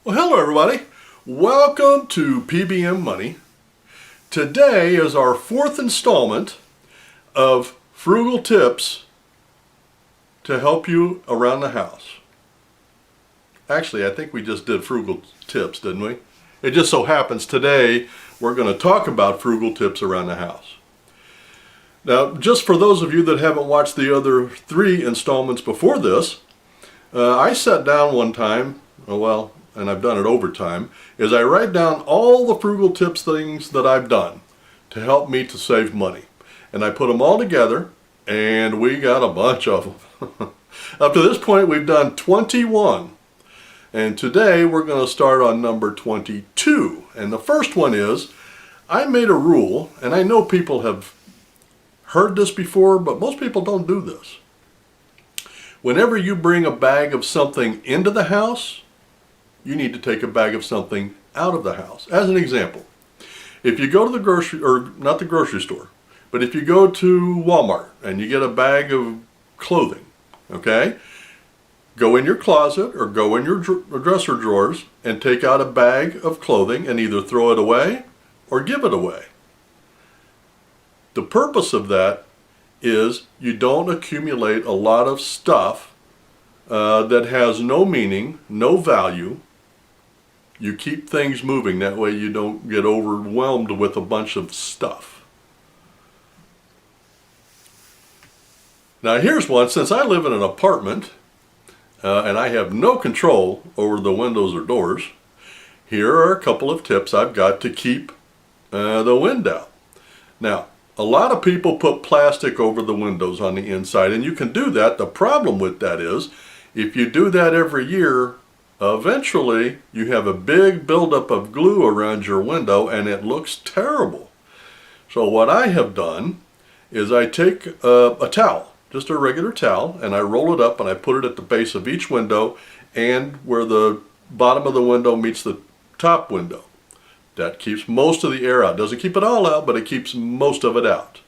Well, hello everybody. Welcome to P.B.M. Money. Today is our fourth installment of frugal tips to help you around the house. Actually, I think we just did frugal tips, didn't we? It just so happens today we're going to talk about frugal tips around the house. Now, just for those of you that haven't watched the other three installments before this, I sat down one time, and I've done it over time, is I write down all the frugal tips things that I've done to help me to save money. And I put them all together, and we got a bunch of them. Up to this point, we've done 21. And today, we're going to start on number 22. And the first one is, I made a rule, and I know people have heard this before, but most people don't do this. Whenever you bring a bag of something into the house, you need to take a bag of something out of the house. As an example, if you go to the grocery, or not the grocery store, but if you go to Walmart and you get a bag of clothing, okay, go in your closet or go in your dresser drawers and take out a bag of clothing and either throw it away or give it away. The purpose of that is you don't accumulate a lot of stuff that has no meaning, no value. You keep things moving. That way you don't get overwhelmed with a bunch of stuff. Now here's one. Since I live in an apartment and I have no control over the windows or doors, here are a couple of tips I've got to keep the wind out. Now, a lot of people put plastic over the windows on the inside, and you can do that. The problem with that is, if you do that every year, eventually you have a big buildup of glue around your window and it looks terrible. So what I have done is I take a towel, just a regular towel, and I roll it up and I put it at the base of each window and where the bottom of the window meets the top window. That keeps most of the air out. Doesn't keep it all out, but it keeps most of it out.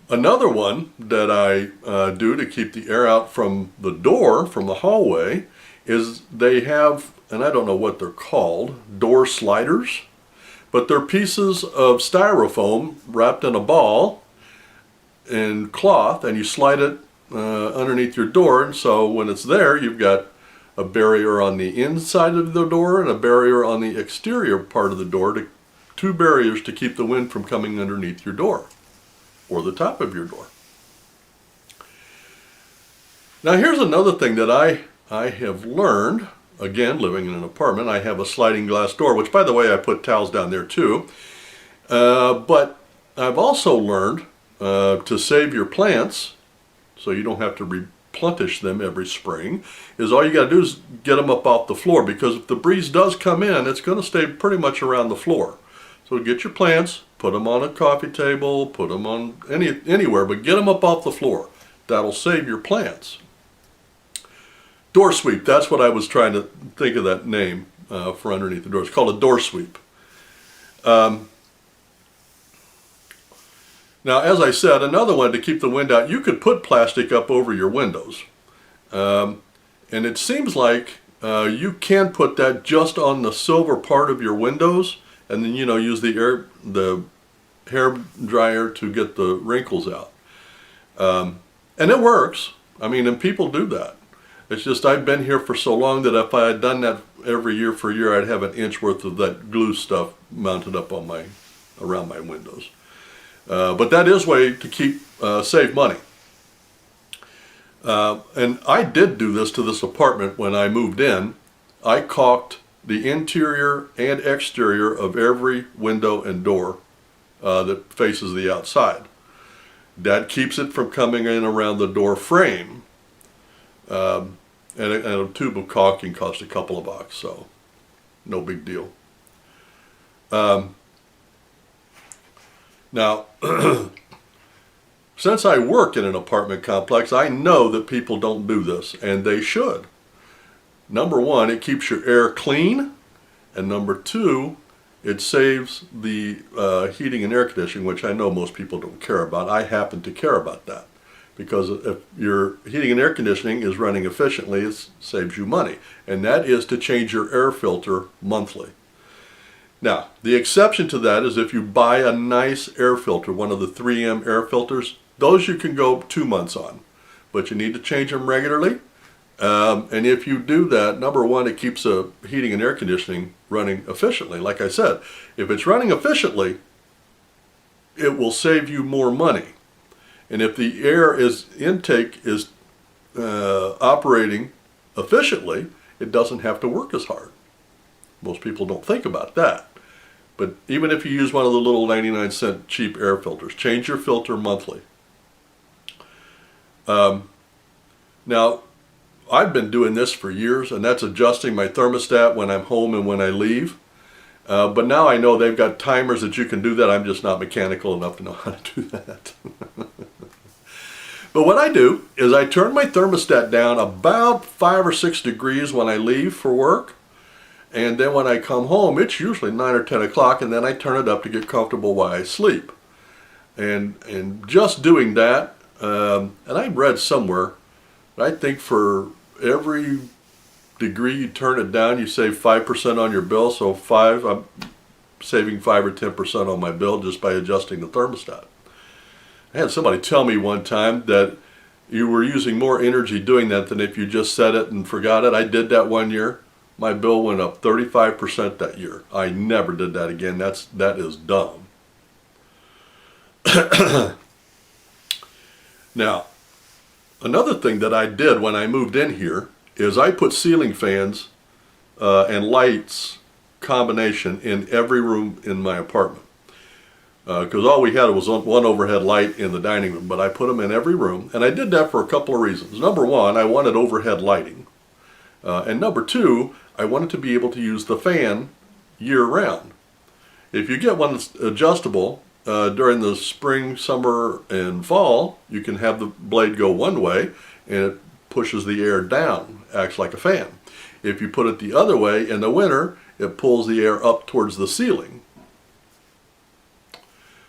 Another one that I do to keep the air out from the door, from the hallway, is they have, and I don't know what they're called, door sliders, but they're pieces of styrofoam wrapped in a ball in cloth, and you slide it underneath your door, and so when it's there, you've got a barrier on the inside of the door and a barrier on the exterior part of the door, two barriers to keep the wind from coming underneath your door or the top of your door. Now here's another thing that I have learned, again living in an apartment. I have a sliding glass door, which by the way I put towels down there too, but I've also learned to save your plants so you don't have to replenish them every spring, is all you got to do is get them up off the floor, because if the breeze does come in, it's going to stay pretty much around the floor. So get your plants, put them on a coffee table, put them on anywhere, but get them up off the floor. That'll save your plants. Door sweep, that's what I was trying to think of that name for underneath the door. It's called a door sweep. Now, as I said, another one to keep the wind out, you could put plastic up over your windows. And it seems like you can put that just on the silver part of your windows, and then, use the hair dryer to get the wrinkles out. And it works. I mean, and people do that. It's just I've been here for so long that if I had done that every year for a year, I'd have an inch worth of that glue stuff mounted up on around my windows. But that is a way to save money. And I did do this to this apartment when I moved in. I caulked the interior and exterior of every window and door that faces the outside. That keeps it from coming in around the door frame. And a tube of caulking cost a couple of bucks, so no big deal. Now, since I work in an apartment complex, I know that people don't do this, and they should. Number one, it keeps your air clean, and number two, it saves the heating and air conditioning, which I know most people don't care about. I happen to care about that. because if your heating and air conditioning is running efficiently, it saves you money. And that is to change your air filter monthly. Now, the exception to that is if you buy a nice air filter, one of the 3M air filters, those you can go 2 months on. But you need to change them regularly. And if you do that, number one, it keeps the heating and air conditioning running efficiently. Like I said, if it's running efficiently, it will save you more money. And if the intake is operating efficiently, it doesn't have to work as hard. Most people don't think about that. But even if you use one of the little 99-cent cheap air filters, change your filter monthly. Now, I've been doing this for years, and that's adjusting my thermostat when I'm home and when I leave. But now I know they've got timers that you can do that. I'm just not mechanical enough to know how to do that. But what I do is I turn my thermostat down about 5 or 6 degrees when I leave for work. And then when I come home, it's usually 9 or 10 o'clock, and then I turn it up to get comfortable while I sleep. And just doing that, and I read somewhere, I think for every degree you turn it down, you save 5% on your bill. So I'm saving 5 or 10% on my bill just by adjusting the thermostat. I had somebody tell me one time that you were using more energy doing that than if you just set it and forgot it. I did that one year. My bill went up 35% that year. I never did that again. That is dumb. Now, another thing that I did when I moved in here is I put ceiling fans and lights combination in every room in my apartment. Because all we had was one overhead light in the dining room, but I put them in every room. And I did that for a couple of reasons. Number one, I wanted overhead lighting. And number two, I wanted to be able to use the fan year-round. If you get one that's adjustable during the spring, summer, and fall, you can have the blade go one way and it pushes the air down, acts like a fan. If you put it the other way in the winter, it pulls the air up towards the ceiling.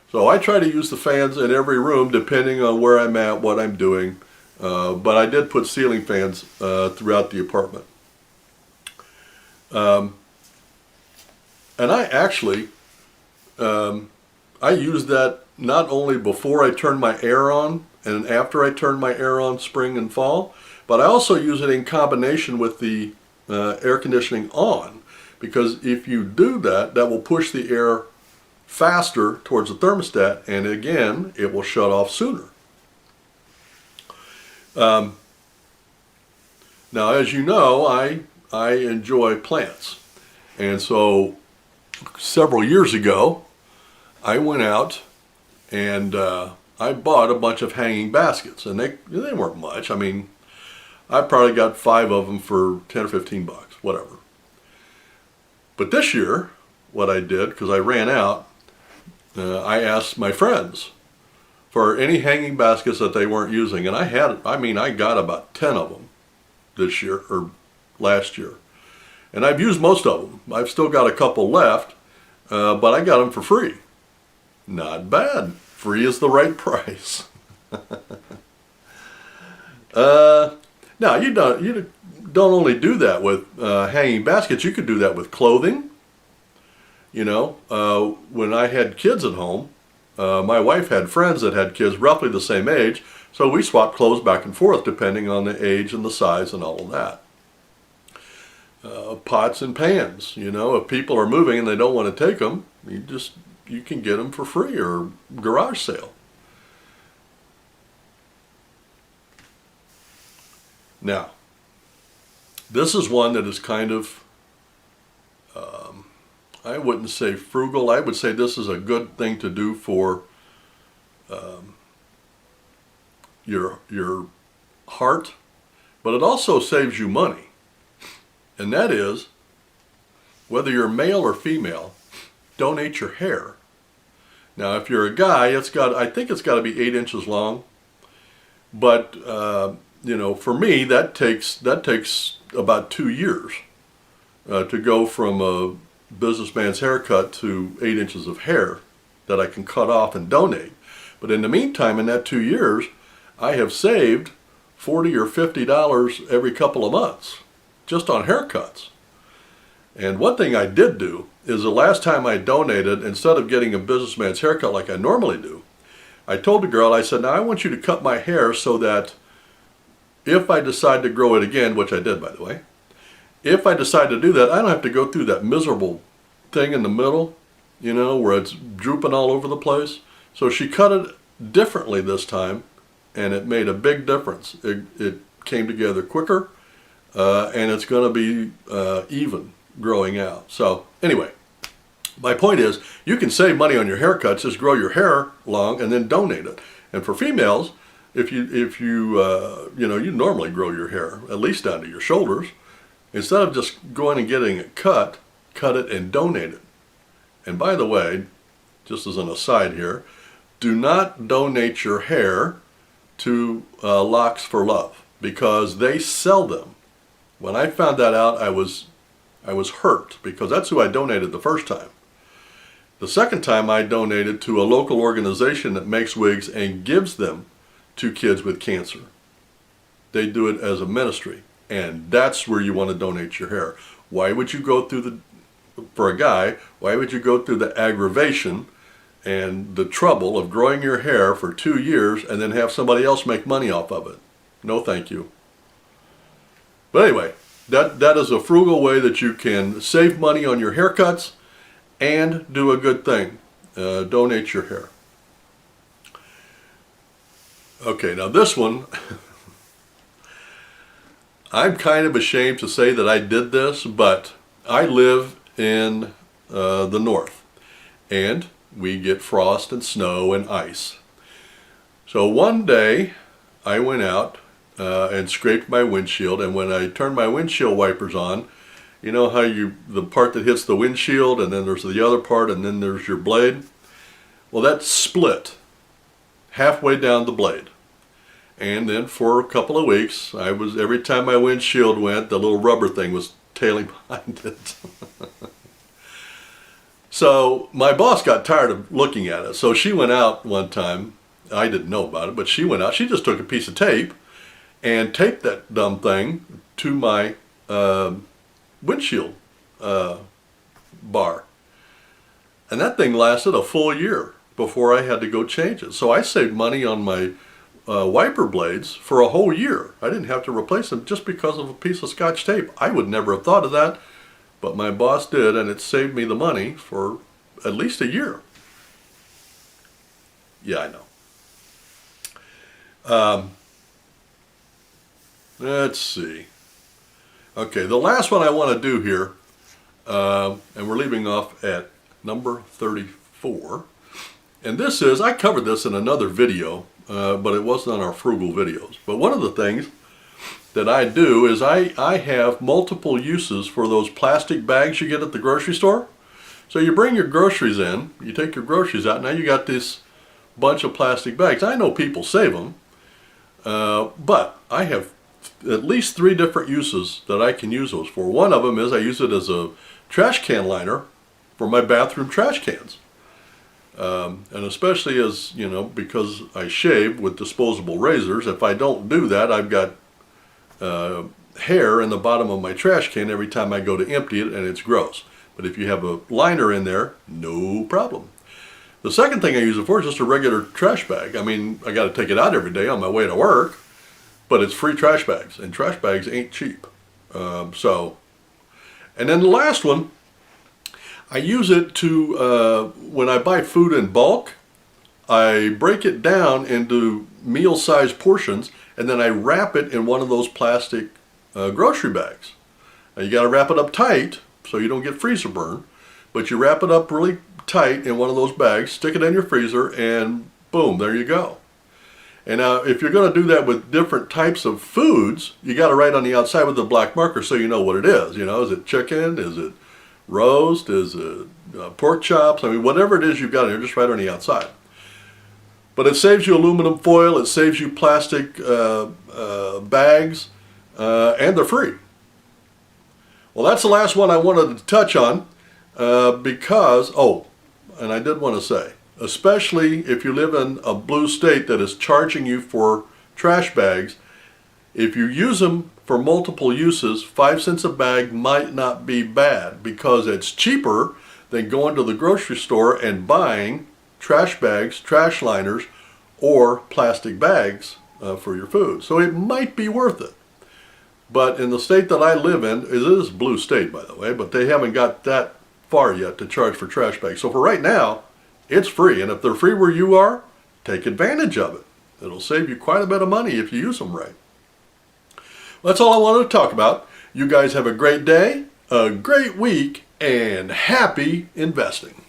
So I try to use the fans in every room depending on where I'm at, what I'm doing. But I did put ceiling fans throughout the apartment. And I actually, I use that not only before I turn my air on and after I turn my air on spring and fall, but I also use it in combination with the air conditioning on. Because if you do that, that will push the air faster towards the thermostat, and again, it will shut off sooner. Now, as you know, I enjoy plants. And so several years ago, I went out and I bought a bunch of hanging baskets. And they weren't much. I mean, I probably got 5 of them for 10 or 15 bucks, whatever. But this year, what I did, because I ran out, I asked my friends for any hanging baskets that they weren't using. And I got about 10 of them this year, or last year. And I've used most of them. I've still got a couple left, but I got them for free. Not bad. Free is the right price. Now, you don't only do that with hanging baskets. You could do that with clothing. You know, when I had kids at home, my wife had friends that had kids roughly the same age, so we swapped clothes back and forth depending on the age and the size and all of that. Pots and pans, you know, if people are moving and they don't want to take them, you can get them for free or garage sale. Now, this is one that is kind of, I wouldn't say frugal. I would say this is a good thing to do for your heart, but it also saves you money. And that is, whether you're male or female, donate your hair. Now, if you're a guy, I think it's got to be 8 inches long. But you know, for me, that takes about 2 years to go from a businessman's haircut to 8 inches of hair that I can cut off and donate. But in the meantime, in that 2 years, I have saved $40 or $50 every couple of months just on haircuts. And one thing I did do is the last time I donated, instead of getting a businessman's haircut like I normally do, I told the girl, I said, now I want you to cut my hair so that if I decide to grow it again, which I did by the way, if I decide to do that, I don't have to go through that miserable thing in the middle, you know, where it's drooping all over the place. So she cut it differently this time, and it made a big difference. It came together quicker, and it's going to be even growing out. So anyway, my point is, you can save money on your haircuts, just grow your hair long and then donate it. And for females, if you you normally grow your hair at least down to your shoulders, instead of just going and getting it cut it and donate it. And by the way, just as an aside here, do not donate your hair to Locks for Love, because they sell them. When I found that out, I was hurt, because that's who I donated the first time. The second time I donated to a local organization that makes wigs and gives them to kids with cancer. They do it as a ministry, and that's where you want to donate your hair. Why would you go through for a guy, why would you go through the aggravation and the trouble of growing your hair for 2 years and then have somebody else make money off of it? No thank you. But anyway, that is a frugal way that you can save money on your haircuts and do a good thing. Donate your hair. Okay, now this one, I'm kind of ashamed to say that I did this, but I live in the north, and we get frost and snow and ice. So one day I went out and scraped my windshield, and when I turned my windshield wipers on, you know how the part that hits the windshield, and then there's the other part, and then there's your blade? Well, that split halfway down the blade. And then for a couple of weeks, every time my windshield went, the little rubber thing was tailing behind it. So my boss got tired of looking at it. So she went out one time. I didn't know about it, but she went out. She just took a piece of tape and taped that dumb thing to my windshield bar. And that thing lasted a full year before I had to go change it. So I saved money on my wiper blades for a whole year. I didn't have to replace them just because of a piece of Scotch tape. I would never have thought of that, but my boss did, and it saved me the money for at least a year. Yeah, I know. Let's see. Okay, the last one I want to do here, and we're leaving off at number 34. And this is, I covered this in another video, but it wasn't on our frugal videos. But one of the things that I do is I have multiple uses for those plastic bags you get at the grocery store. So you bring your groceries in, you take your groceries out, now you got this bunch of plastic bags. I know people save them, but I have at least 3 different uses that I can use those for. One of them is I use it as a trash can liner for my bathroom trash cans. And especially as, you know, because I shave with disposable razors, if I don't do that, I've got hair in the bottom of my trash can every time I go to empty it, and it's gross. But if you have a liner in there, no problem. The second thing I use it for is just a regular trash bag. I mean, I got to take it out every day on my way to work, but it's free trash bags, and trash bags ain't cheap. And then the last one, I use it to, when I buy food in bulk, I break it down into meal-sized portions, and then I wrap it in one of those plastic grocery bags. Now you got to wrap it up tight so you don't get freezer burn, but you wrap it up really tight in one of those bags, stick it in your freezer, and boom, there you go. And now if you're going to do that with different types of foods, you got to write on the outside with a black marker so you know what it is. You know, is it chicken? Is it roast? Is it pork chops? I mean, whatever it is you've got in there, just write on the outside. But it saves you aluminum foil, it saves you plastic bags, and they're free. Well, that's the last one I wanted to touch on because, oh, and I did want to say, especially if you live in a blue state that is charging you for trash bags, if you use them for multiple uses, 5 cents a bag might not be bad because it's cheaper than going to the grocery store and buying trash bags, trash liners, or plastic bags for your food. So it might be worth it. But in the state that I live in, it is a blue state, by the way, but they haven't got that far yet to charge for trash bags. So for right now, it's free. And if they're free where you are, take advantage of it. It'll save you quite a bit of money if you use them right. That's all I wanted to talk about. You guys have a great day, a great week, and happy investing.